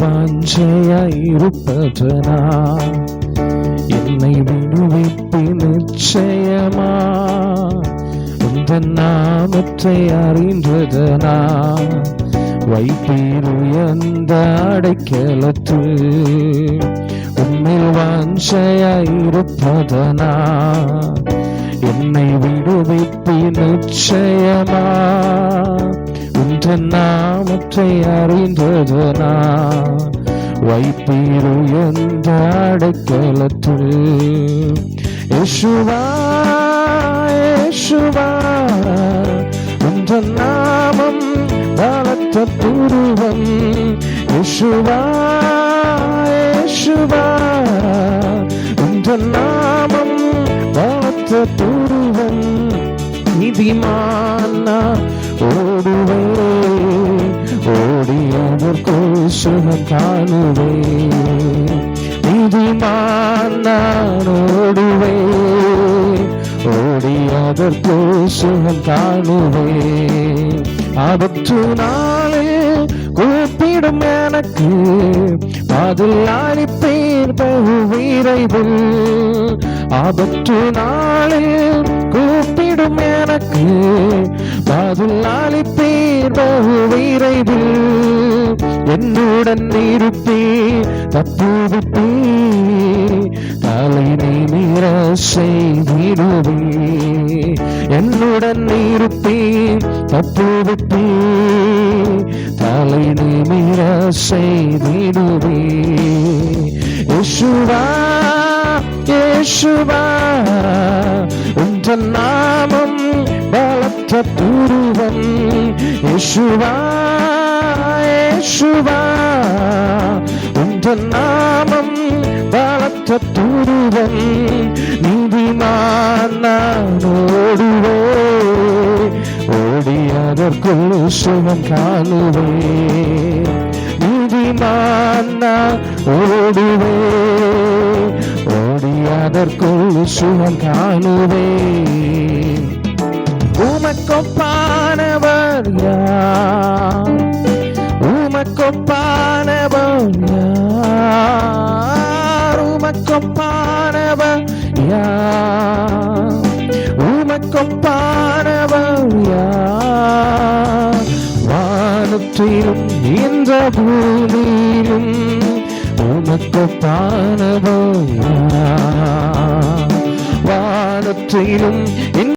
வாஞ்சையாயிருப்பதனா என்னை விடுவிப்பு நிச்சயமா உந்தன் நாமத்தை அறிந்ததனா வைப்பீர் உயர்ந்த அடைக்கலத்தில் உம்மில் வாஞ்சையாயிருப்பதனா என்னை விடுவிப்பு நிச்சயமா உந்தன் நாமத்தை அறிந்ததனா வைப்பீர் உயர்ந்த அடைக்கலத்தில் யேசுவா யேசுவா உந்தன் நாமம் பலத்த துருவம் யேசுவா யேசுவா உந்தன் நாமம் பலத்த துருவம் நீதிமானா ஓடுவே ஓடி அதற்குள் சுகம் காணுவே நீதிமான் நான் ஓடுவே ஓடி அதற்குள் சுகம் காணுவே ஆபத்து நாளில் கூப்பிடும் எனக்கு பதில் அளிப்பேன் பகு விரைவில் ஆபத்து நாளில் கூப்பிடும் எனக்கு பதில் அளிப்பேன் பகு விரைவில் என்னுடன் இருப்பேன் தப்புவிப்பே தலை நிமிர செய்திடுவே என்னுடன் இருப்பேன் தப்புவிப்பே தலை நிமிர செய்திடுவே யேசுவா யேசுவா உந்தன் நாமம் பலத்த துருவம் யேசுவா யேசுவா உந்தன் நாமம் பலத்த துருவம் நீதிமான் நான் ஓடுவே ஓடி அதற்குள் சுகம் காணுவே நீதிமான் நான் ஓடுவே ஓடி அதற்குள் சுகம் காணுவே உமக்கொப்பானவர் யார் உமக்கொப்பானவர் யார் உமக்கொப்பானவர் யார் உமக்கொப்பானவர் யார் வானத்திலும் இந்த பூமியிலும் உமக்கொப்பானவர் யார் வானத்திலும்